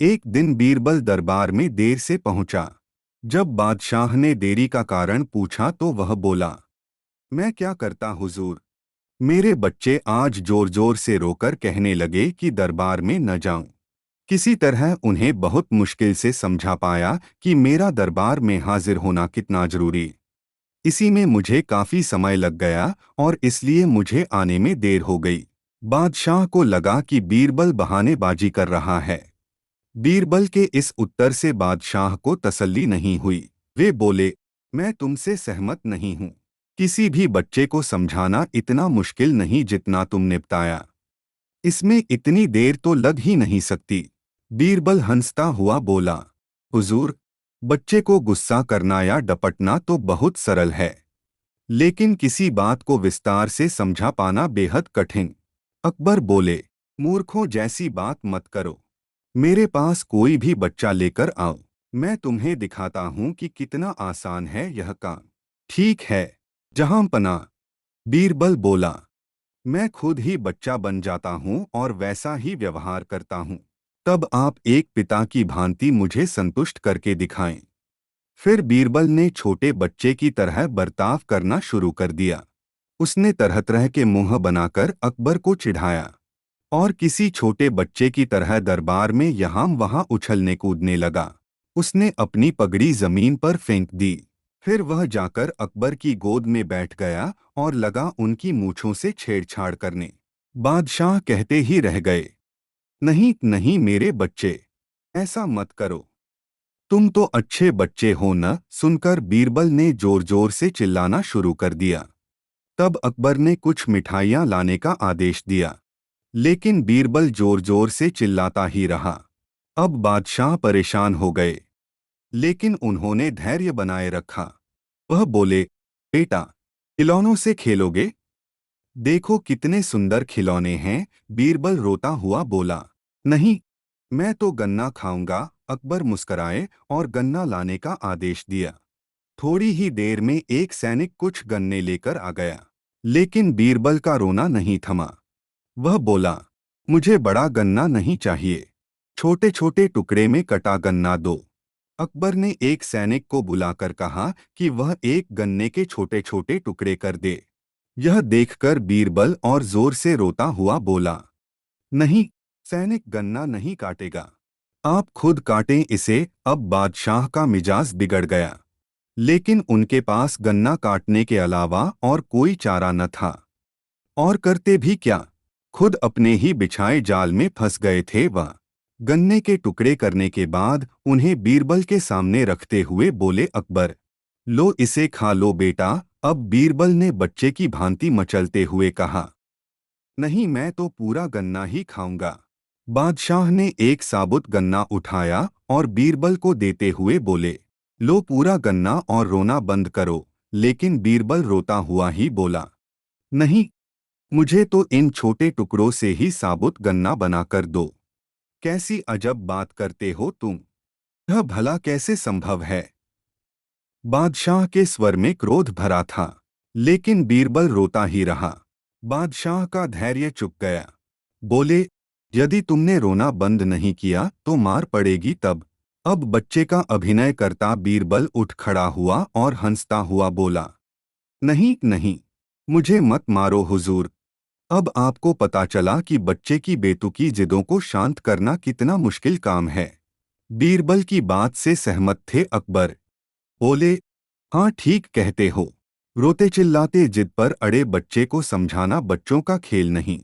एक दिन बीरबल दरबार में देर से पहुंचा। जब बादशाह ने देरी का कारण पूछा तो वह बोला, मैं क्या करता हुजूर। मेरे बच्चे आज जोर जोर से रोकर कहने लगे कि दरबार में न जाऊं। किसी तरह उन्हें बहुत मुश्किल से समझा पाया कि मेरा दरबार में हाजिर होना कितना जरूरी। इसी में मुझे काफी समय लग गया और इसलिए मुझे आने में देर हो गई। बादशाह को लगा कि बीरबल बहानेबाजी कर रहा है। बीरबल के इस उत्तर से बादशाह को तसल्ली नहीं हुई। वे बोले, मैं तुमसे सहमत नहीं हूँ। किसी भी बच्चे को समझाना इतना मुश्किल नहीं जितना तुम निपटाया। इसमें इतनी देर तो लग ही नहीं सकती। बीरबल हंसता हुआ बोला, हुजूर, बच्चे को गुस्सा करना या डपटना तो बहुत सरल है, लेकिन किसी बात को विस्तार से समझा पाना बेहद कठिन। अकबर बोले, मूर्खों जैसी बात मत करो। मेरे पास कोई भी बच्चा लेकर आओ, मैं तुम्हें दिखाता हूं कि कितना आसान है यह काम। ठीक है जहांपना, बीरबल बोला, मैं खुद ही बच्चा बन जाता हूं और वैसा ही व्यवहार करता हूं। तब आप एक पिता की भांति मुझे संतुष्ट करके दिखाएं। फिर बीरबल ने छोटे बच्चे की तरह बर्ताव करना शुरू कर दिया। उसने तरह तरह के मुंह बनाकर अकबर को चिढ़ाया और किसी छोटे बच्चे की तरह दरबार में यहाँ वहाँ उछलने कूदने लगा। उसने अपनी पगड़ी जमीन पर फेंक दी। फिर वह जाकर अकबर की गोद में बैठ गया और लगा उनकी मूंछों से छेड़छाड़ करने। बादशाह कहते ही रह गए, नहीं नहीं मेरे बच्चे, ऐसा मत करो, तुम तो अच्छे बच्चे हो न। सुनकर बीरबल ने जोर जोर से चिल्लाना शुरू कर दिया। तब अकबर ने कुछ मिठाइयाँ लाने का आदेश दिया, लेकिन बीरबल जोर जोर से चिल्लाता ही रहा। अब बादशाह परेशान हो गए, लेकिन उन्होंने धैर्य बनाए रखा। वह बोले, बेटा, खिलौनों से खेलोगे? देखो कितने सुंदर खिलौने हैं। बीरबल रोता हुआ बोला, नहीं, मैं तो गन्ना खाऊंगा। अकबर मुस्कराए और गन्ना लाने का आदेश दिया। थोड़ी ही देर में एक सैनिक कुछ गन्ने लेकर आ गया, लेकिन बीरबल का रोना नहीं थमा। वह बोला, मुझे बड़ा गन्ना नहीं चाहिए, छोटे छोटे टुकड़े में कटा गन्ना दो। अकबर ने एक सैनिक को बुलाकर कहा कि वह एक गन्ने के छोटे छोटे टुकड़े कर दे। यह देखकर बीरबल और जोर से रोता हुआ बोला, नहीं, सैनिक गन्ना नहीं काटेगा, आप खुद काटें इसे। अब बादशाह का मिजाज बिगड़ गया, लेकिन उनके पास गन्ना काटने के अलावा और कोई चारा न था। और करते भी क्या, खुद अपने ही बिछाए जाल में फंस गए थे। वह गन्ने के टुकड़े करने के बाद उन्हें बीरबल के सामने रखते हुए बोले, अकबर, लो इसे खा लो बेटा। अब बीरबल ने बच्चे की भांति मचलते हुए कहा, नहीं, मैं तो पूरा गन्ना ही खाऊंगा। बादशाह ने एक साबुत गन्ना उठाया और बीरबल को देते हुए बोले, लो पूरा गन्ना और रोना बंद करो। लेकिन बीरबल रोता हुआ ही बोला, नहीं, मुझे तो इन छोटे टुकड़ों से ही साबुत गन्ना बनाकर दो। कैसी अजब बात करते हो तुम, यह भला कैसे संभव है? बादशाह के स्वर में क्रोध भरा था, लेकिन बीरबल रोता ही रहा। बादशाह का धैर्य चुक गया। बोले, यदि तुमने रोना बंद नहीं किया तो मार पड़ेगी तब। अब बच्चे का अभिनय करता बीरबल उठ खड़ा हुआ और हंसता हुआ बोला, नहीं नहीं, मुझे मत मारो हुजूर। अब आपको पता चला कि बच्चे की बेतुकी जिदों को शांत करना कितना मुश्किल काम है। बीरबल की बात से सहमत थे अकबर। बोले, हाँ ठीक कहते हो, रोते चिल्लाते जिद पर अड़े बच्चे को समझाना बच्चों का खेल नहीं।